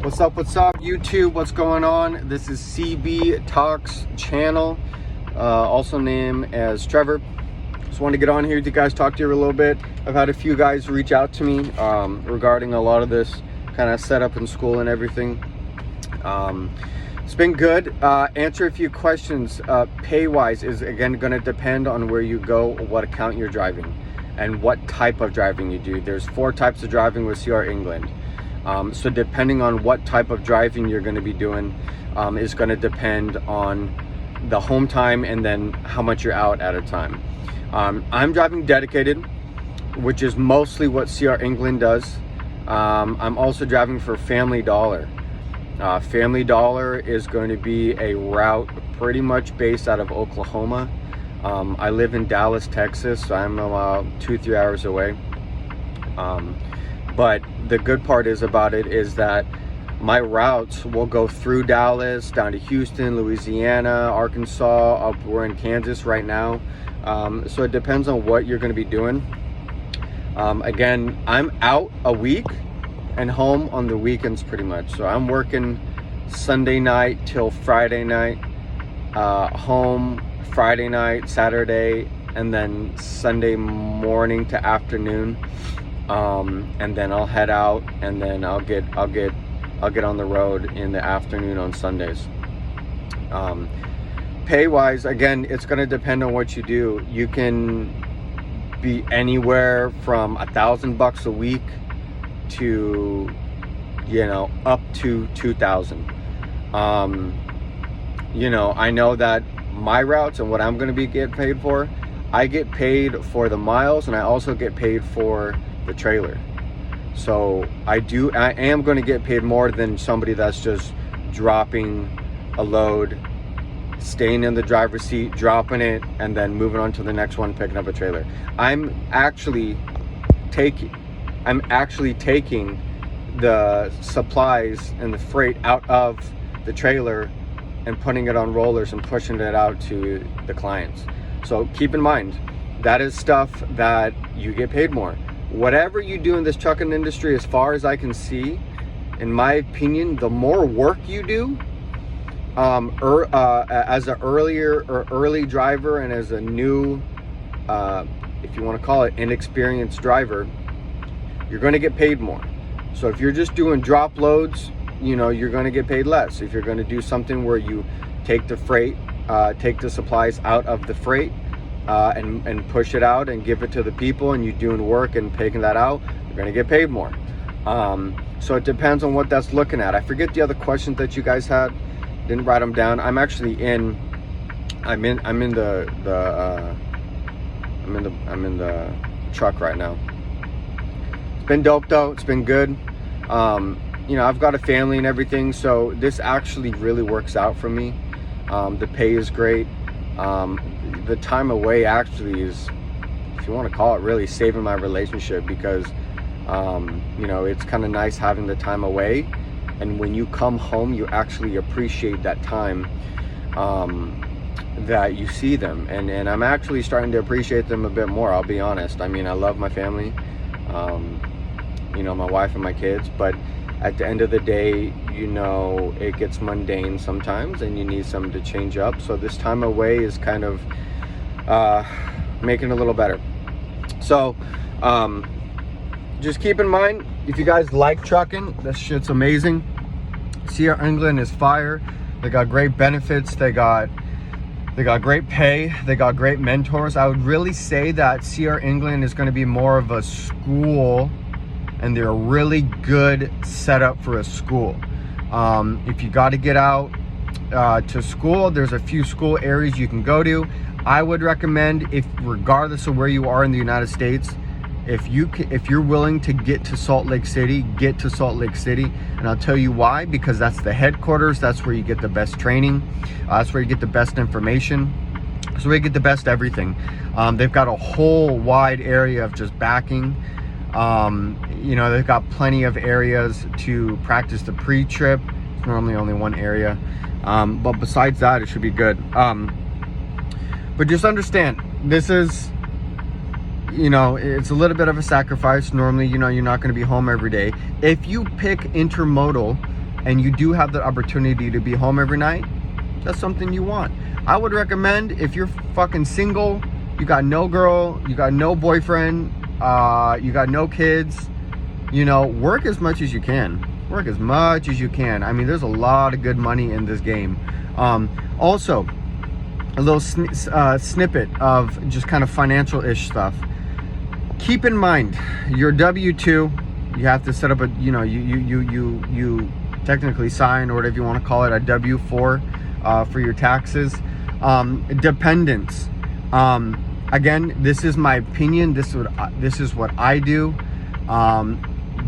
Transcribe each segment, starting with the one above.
What's up, YouTube? What's going on? This is CB Talks channel, also named as Trevor. Just wanted to get on here with you guys, talk to you a little bit. I've had a few guys reach out to me regarding a lot of this kind of setup in school and everything. It's been good. Answer a few questions. Pay-wise is again going to depend on where you go, what account you're driving, and what type of driving you do. There's 4 types of driving with CR England. So depending on what type of driving you're going to be doing is going to depend on the home time and then how much you're out at a time. I'm driving dedicated, which is mostly what CR England does. I'm also driving for Family Dollar. Family Dollar is going to be a route pretty much based out of Oklahoma. I live in Dallas, Texas, so I'm about 2-3 hours away. But the good part about it is that my routes will go through Dallas, down to Houston, Louisiana, Arkansas, we're in Kansas right now. So it depends on what you're going to be doing. Again, I'm out a week and home on the weekends pretty much. So I'm working Sunday night till Friday night, home Friday night, Saturday, and then Sunday morning to afternoon. And then I'll head out, and then I'll get on the road in the afternoon on Sundays. Pay wise, again, it's going to depend on what you do. You can be anywhere from $1,000 a week to, up to 2,000. I know that my routes and what I'm going to be getting paid for, I get paid for the miles, and I also get paid for the trailer. So I am going to get paid more than somebody that's just dropping a load, staying in the driver's seat, dropping it, and then moving on to the next one, picking up a trailer. I'm actually taking the supplies and the freight out of the trailer and putting it on rollers and pushing it out to the clients. So keep in mind, that is stuff that you get paid more. Whatever you do in this trucking industry, as far as I can see, in my opinion, the more work you do, as an early driver and as a new, if you want to call it, inexperienced driver, you're going to get paid more. So if you're just doing drop loads, you're going to get paid less. If you're going to do something where you take the freight, take the supplies out of the freight, and push it out and give it to the people, and you're doing work and taking that out, you're going to get paid more. So it depends on what that's looking at. I forget the other questions that you guys had, didn't write them down. I'm actually in the truck right now. It's been dope though. It's been good. I've got a family and everything, so this actually really works out for me. The pay is great. The time away actually is, if you want to call it, really saving my relationship, because it's kind of nice having the time away, and when you come home you actually appreciate that time that you see them, and I'm actually starting to appreciate them a bit more, I'll be honest. I love my family, my wife and my kids, but at the end of the day, it gets mundane sometimes and you need something to change up. So this time away is kind of making it a little better. So just keep in mind, if you guys like trucking, this shit's amazing. CR England is fire. They got great benefits. They got great pay. They got great mentors. I would really say that CR England is going to be more of a school, and they're a really good setup for a school. If you got to get out to school, there's a few school areas you can go to. I would recommend, regardless of where you are in the United States, if you're willing to get to Salt Lake City, get to Salt Lake City. And I'll tell you why, because that's the headquarters. That's where you get the best training. That's where you get the best information. That's where you get the best everything. They've got a whole wide area of just backing. They've got plenty of areas to practice the pre-trip. It's normally only one area, but besides that, it should be good. But just understand, this is, it's a little bit of a sacrifice. Normally, you're not going to be home every day. If you pick intermodal, and you do have the opportunity to be home every night, that's something you want. I would recommend, if you're fucking single, you got no girl, you got no boyfriend, you got no kids, you know, work as much as you can. Work as much as you can. I mean, there's a lot of good money in this game. Also, a little snippet of just kind of financial-ish stuff. Keep in mind, your W-2, you have to set up a, you know, you technically sign, or whatever you want to call it, a W-4 for your taxes. Dependents. Again, this is my opinion. This is what I do.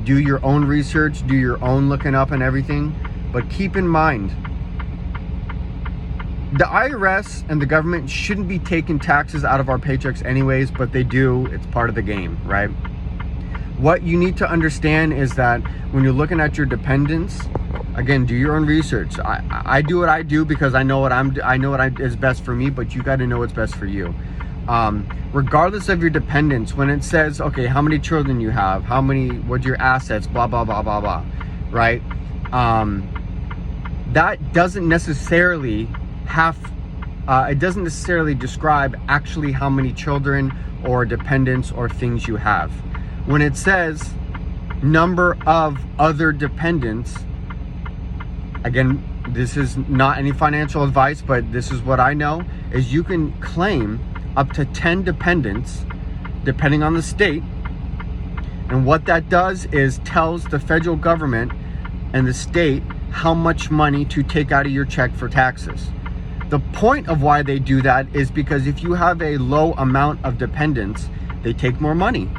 Do your own research, do your own looking up and everything. But keep in mind, the IRS and the government shouldn't be taking taxes out of our paychecks anyways, but they do. It's part of the game, right? What you need to understand is that when you're looking at your dependents, again, do your own research. I do what I do because I know what is best for me, but you got to know what's best for you. Regardless of your dependents, when it says, okay, how many children you have, what's your assets, blah, blah, blah, blah, blah, right? That doesn't necessarily it doesn't necessarily describe actually how many children or dependents or things you have. When it says number of other dependents, again, this is not any financial advice, but this is what I know, is you can claim up to 10 dependents, depending on the state. And what that does is tells the federal government and the state how much money to take out of your check for taxes. The point of why they do that is because if you have a low amount of dependents, they take more money.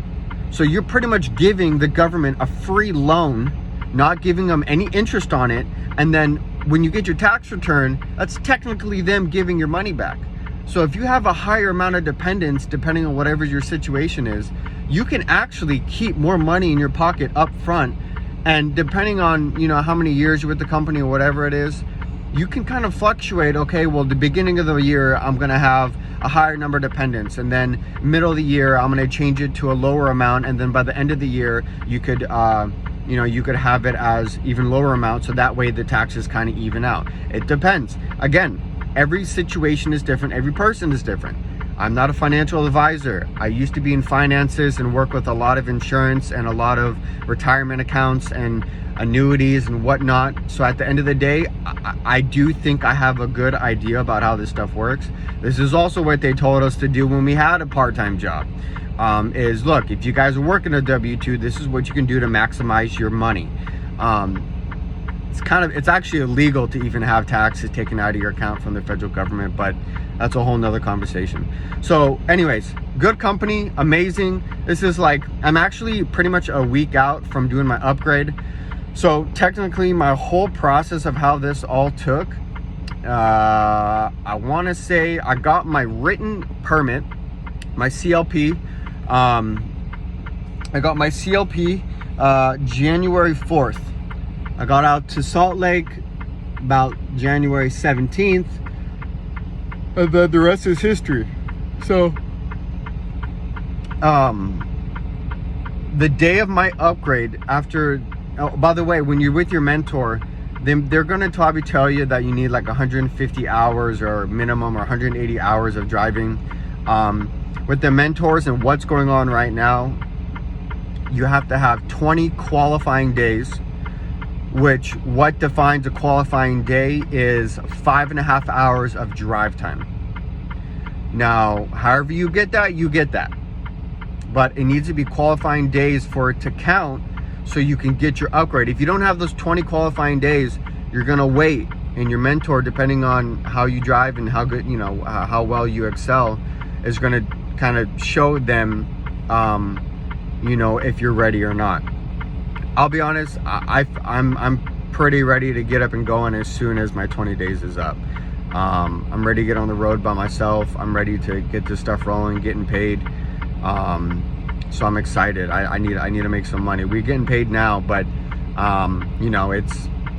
So you're pretty much giving the government a free loan, not giving them any interest on it. And then when you get your tax return, that's technically them giving your money back. So if you have a higher amount of dependents, depending on whatever your situation is, you can actually keep more money in your pocket up front. And depending on, you know, how many years you're with the company or whatever it is, you can kind of fluctuate. Okay, well, the beginning of the year, I'm going to have a higher number of dependents. And then middle of the year, I'm going to change it to a lower amount. And then by the end of the year, you could, you could have it as even lower amount. So that way the taxes kind of even out. It depends. Again, every situation is different. Every person is different. I'm not a financial advisor. I used to be in finances and work with a lot of insurance and a lot of retirement accounts and annuities and whatnot. So at the end of the day, I do think I have a good idea about how this stuff works. This is also what they told us to do when we had a part-time job. Is look, if you guys are working a W-2, this is what you can do to maximize your money. It's actually illegal to even have taxes taken out of your account from the federal government, but that's a whole nother conversation. So anyways, good company, amazing. This is like, I'm actually pretty much a week out from doing my upgrade. So technically my whole process of how this all took, I want to say I got my written permit, my CLP. I got my CLP January 4th. I got out to Salt Lake about January 17th, and then the rest is history. So, the day of my upgrade, after, oh, by the way, when you're with your mentor, they're going to probably tell you that you need like 150 hours or minimum or 180 hours of driving. With the mentors and what's going on right now, you have to have 20 qualifying days, which what defines a qualifying day is 5.5 hours of drive time. Now, however you get that. But it needs to be qualifying days for it to count so you can get your upgrade. If you don't have those 20 qualifying days, you're gonna wait, and your mentor, depending on how you drive and how good, how well you excel, is gonna kind of show them, if you're ready or not. I'll be honest, I'm pretty ready to get up and going as soon as my 20 days is up. I'm ready to get on the road by myself. I'm ready to get this stuff rolling, getting paid. So I'm excited. I need to make some money. We're getting paid now, but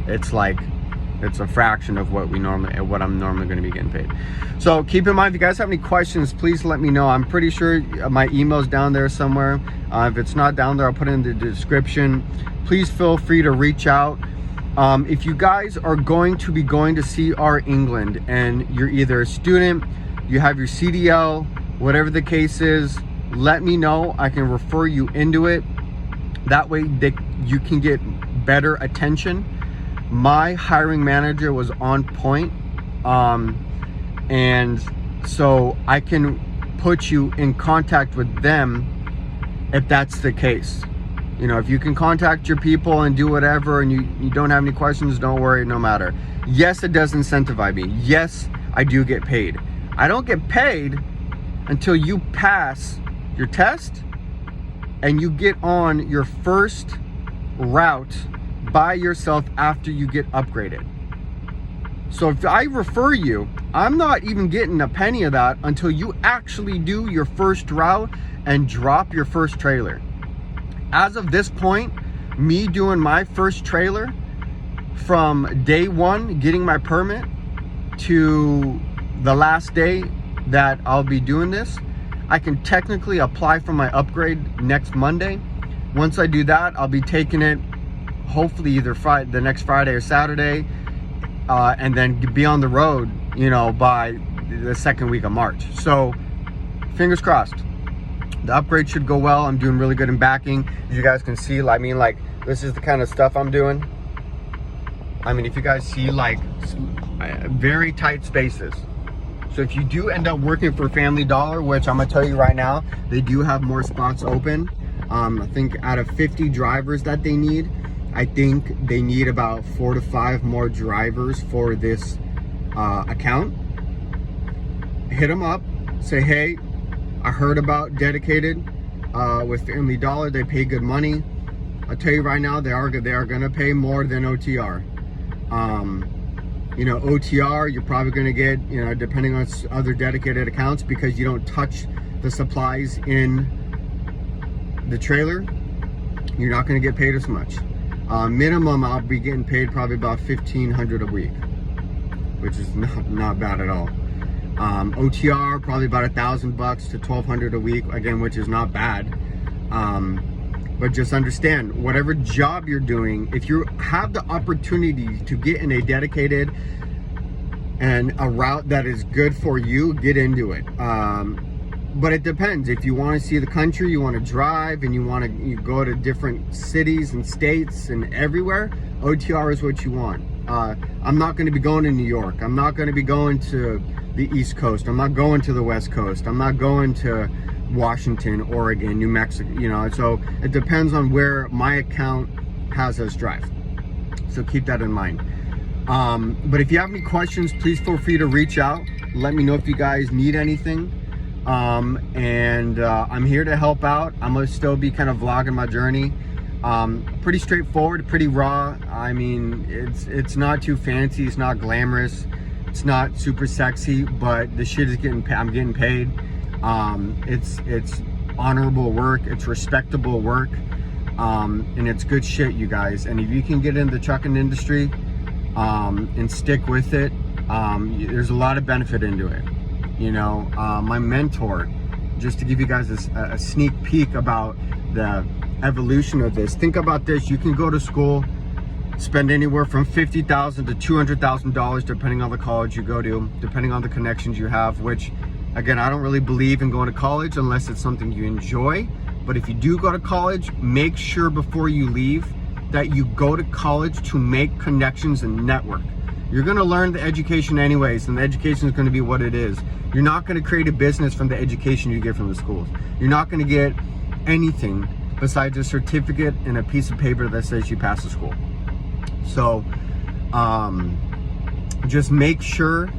it's a fraction of what I'm normally going to be getting paid. So keep in mind, if you guys have any questions, please let me know. I'm pretty sure my email's down there somewhere. If it's not down there, I'll put it in the description. Please feel free to reach out. If you guys are going to be going to CR England and you're either a student, you have your CDL, whatever the case is, let me know. I can refer you into it. That way you can get better attention. My hiring manager was on point, and so I can put you in contact with them if that's the case. You know, if you can contact your people and do whatever and you don't have any questions, don't worry, no matter. Yes, it does incentivize me. Yes, I do get paid. I don't get paid until you pass your test and you get on your first route by yourself after you get upgraded. So if I refer you, I'm not even getting a penny of that until you actually do your first route and drop your first trailer. As of this point, me doing my first trailer from day one, getting my permit, to the last day that I'll be doing this, I can technically apply for my upgrade next Monday. Once I do that, I'll be taking it hopefully either the next Friday or Saturday, and then be on the road, you know, by the second week of March. So fingers crossed. The upgrade should go well. I'm doing really good in backing. As you guys can see, I mean, like, this is the kind of stuff I'm doing. I mean, if you guys see, like, very tight spaces. So if you do end up working for Family Dollar, which I'm gonna tell you right now, they do have more spots open. I think out of 50 drivers that they need, I think they need about 4 to 5 more drivers for this account. Hit them up, say, hey, I heard about Dedicated with Family Dollar. They pay good money. I'll tell you right now, they are gonna pay more than OTR. You know, OTR, you're probably gonna get, you know, depending on other dedicated accounts, because you don't touch the supplies in the trailer, you're not gonna get paid as much. Minimum, I'll be getting paid probably about $1,500 a week, which is not bad at all. OTR, probably about $1,000 to $1,200 a week, again, which is not bad. But just understand, whatever job you're doing, if you have the opportunity to get in a dedicated and a route that is good for you, get into it. But it depends. If you want to see the country, you want to drive, and you go to different cities and states and everywhere, OTR is what you want. I'm not going to be going to New York. I'm not going to be going to the East Coast. I'm not going to the West Coast. I'm not going to Washington, Oregon, New Mexico, you know. So it depends on where my account has us drive. So keep that in mind. But if you have any questions, please feel free to reach out. Let me know if you guys need anything. I'm here to help out. I'm gonna still be kind of vlogging my journey. Pretty straightforward, pretty raw. I mean, it's not too fancy, it's not glamorous, it's not super sexy, but the shit is I'm getting paid. It's honorable work, it's respectable work, and it's good shit, you guys. And if you can get in the trucking industry and stick with it, there's a lot of benefit into it. You know, my mentor, just to give you guys a sneak peek about the evolution of this. Think about this: you can go to school, spend anywhere from $50,000 to $200,000, depending on the college you go to, depending on the connections you have. Which, again, I don't really believe in going to college unless it's something you enjoy. But if you do go to college, make sure before you leave that you go to college to make connections and network. You're going to learn the education anyways, and the education is going to be what it is. You're not going to create a business from the education you get from the schools. You're not going to get anything besides a certificate and a piece of paper that says you passed the school. So just make sure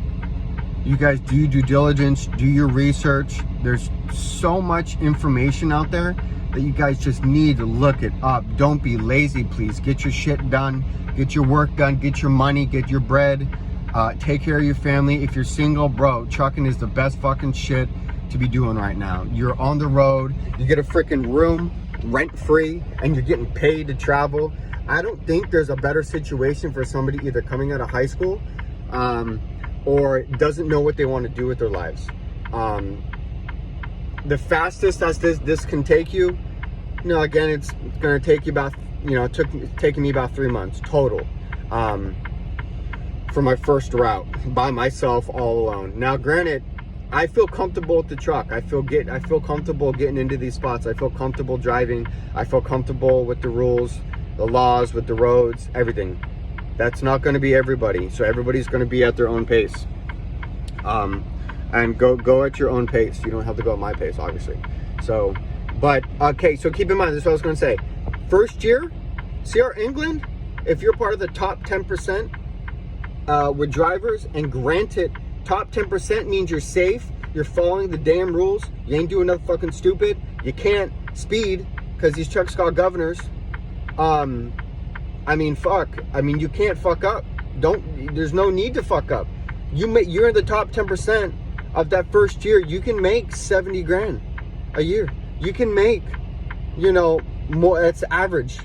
you guys do your due diligence, do your research. There's so much information out there that you guys just need to look it up. Don't be lazy, please. Get your shit done, get your work done, get your money, get your bread, take care of your family. If you're single, bro, trucking is the best fucking shit to be doing right now. You're on the road, you get a freaking room rent-free, and you're getting paid to travel. I don't think there's a better situation for somebody either coming out of high school or doesn't know what they want to do with their lives. The fastest that this can take you, you know, again, it's going to take you about, you know, taking me about 3 months total. for my first route by myself, all alone. Now, granted, I feel comfortable with the truck. I feel comfortable getting into these spots. I feel comfortable driving. I feel comfortable with the rules, the laws, with the roads, everything. That's not going to be everybody. So everybody's going to be at their own pace. And go at your own pace. You don't have to go at my pace, obviously. So, but okay. So keep in mind, this is what I was going to say. First year, CR England, if you're part of the top 10% with drivers, and granted, top 10% means you're safe, you're following the damn rules, you ain't doing nothing fucking stupid, you can't speed because these trucks got governors. I mean, you can't fuck up. There's no need to fuck up. You're in the top 10% of that first year. You can make 70 grand a year. You can make, more. That's average,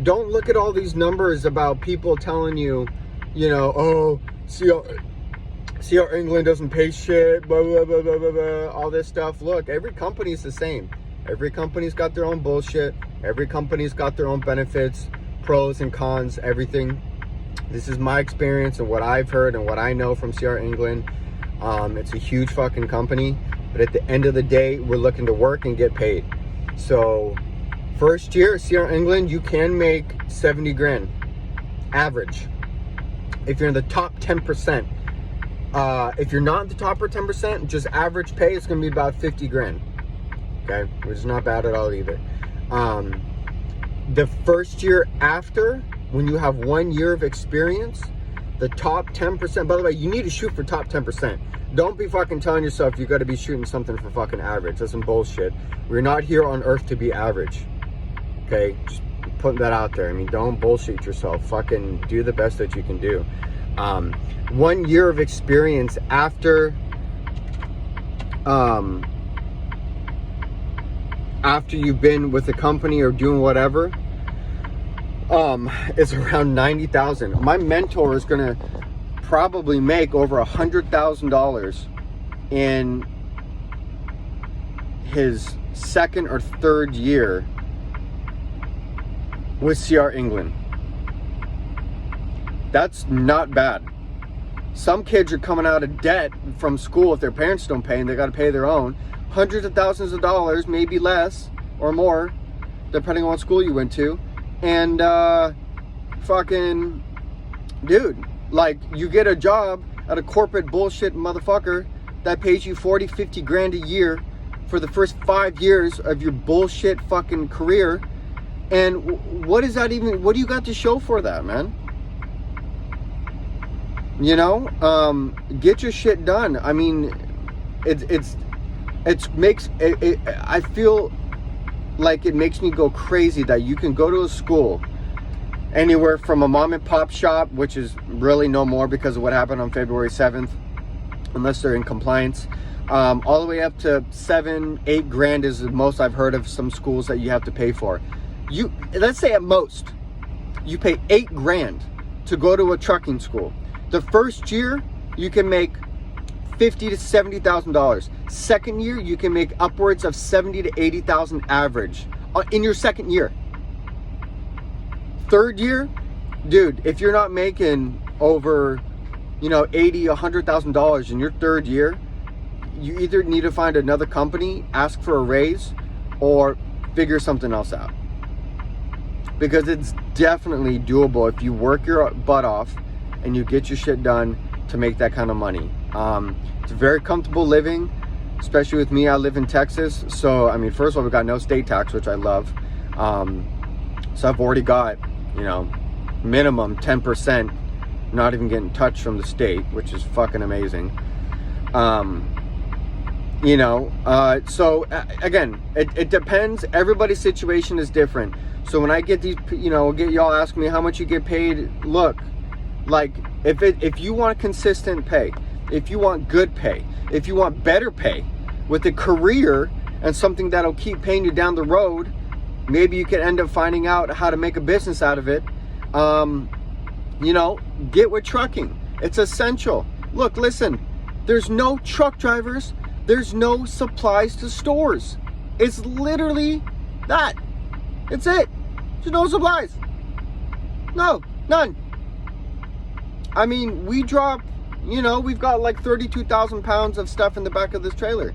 Don't look at all these numbers about people telling you, oh, CR England doesn't pay shit, blah, blah, blah, blah, blah, blah, all this stuff. Look, every company's the same. Every company's got their own bullshit. Every company's got their own benefits, pros and cons, everything. This is my experience and what I've heard and what I know from CR England. It's a huge fucking company, but at the end of the day, we're looking to work and get paid. So first year at CR England, you can make 70 grand average if you're in the top 10%. If you're not in the top 10%, just average pay, it's going to be about 50 grand. Okay, which is not bad at all either. The first year after, when you have 1 year of experience, the top 10%, by the way, you need to shoot for top 10%. Don't be fucking telling yourself you got to be shooting something for fucking average. That's some bullshit. We're not here on earth to be average. Okay, just putting that out there. I mean, don't bullshit yourself. Fucking do the best that you can do. 1 year of experience after you've been with a company or doing whatever, is around 90,000. My mentor is gonna probably make over $100,000 in his second or third year with CR England. That's not bad. Some kids are coming out of debt from school if their parents don't pay and they got to pay their own. Hundreds of thousands of dollars, maybe less or more, depending on what school you went to. And fucking dude, like, you get a job at a corporate bullshit motherfucker that pays you 40, 50 grand a year for the first 5 years of your bullshit fucking career. And what is that even? What do you got to show for that, man? Get your shit done. I mean, I feel like it makes me go crazy that you can go to a school anywhere from a mom and pop shop, which is really no more because of what happened on February 7th, unless they're in compliance, all the way up to 7, 8 grand is the most I've heard of some schools that you have to pay for. Let's say at most, you pay 8 grand to go to a trucking school. The first year, you can make $50,000 to $70,000. Second year, you can make upwards of $70,000 to $80,000 average in your second year. Third year, dude, if you're not making over, $80,000, $100,000 in your third year, you either need to find another company, ask for a raise, or figure something else out. Because it's definitely doable if you work your butt off and you get your shit done to make that kind of money. It's very comfortable living, especially with me. I live in Texas, so I mean, first of all, we got no state tax, which I love. So I've already got, minimum 10% not even getting touched from the state, which is fucking amazing. So again, it depends. Everybody's situation is different. So when I get these, get y'all asking me how much you get paid, look, like if you want consistent pay, if you want good pay, if you want better pay with a career and something that'll keep paying you down the road, maybe you can end up finding out how to make a business out of it. Get with trucking. It's essential. Look, listen, there's no truck drivers. There's no supplies to stores. It's literally that. It's it. There's no supplies. No, none. I mean, we drop, you know, we've got like 32,000 pounds of stuff in the back of this trailer.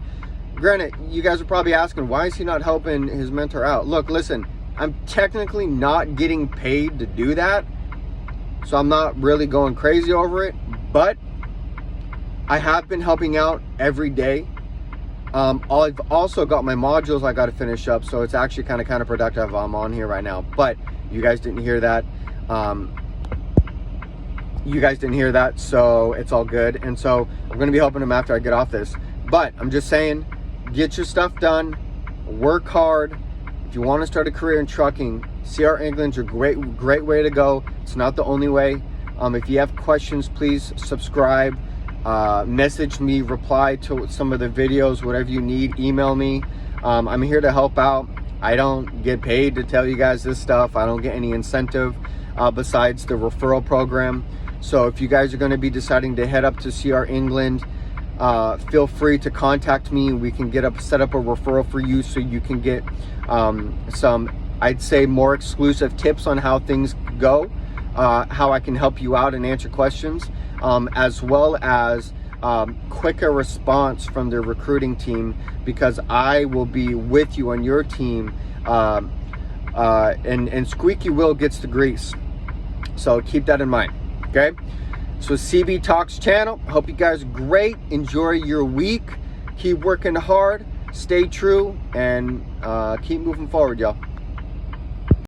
Granted, you guys are probably asking, why is he not helping his mentor out? Look, listen, I'm technically not getting paid to do that, so I'm not really going crazy over it, but I have been helping out every day. I've also got my modules I got to finish up, so it's actually kind of counterproductive. I'm on here right now, but you guys didn't hear that. So it's all good. And so I'm going to be helping him after I get off this. But I'm just saying, get your stuff done, work hard. If you want to start a career in trucking, CR England's a great way to go. It's not the only way. If you have questions, please subscribe, message me, reply to some of the videos, whatever you need, email me. I'm here to help out. I don't get paid to tell you guys this stuff. I don't get any incentive besides the referral program. So if you guys are going to be deciding to head up to CR England, feel free to contact me. We can set up a referral for you, so you can get some, I'd say, more exclusive tips on how things go, how I can help you out and answer questions, as well as quicker response from the recruiting team, because I will be with you on your team, and squeaky wheel gets the grease. So keep that in mind. Okay, so CB Talks channel. Hope you guys are great. Enjoy your week. Keep working hard. Stay true, and keep moving forward, y'all.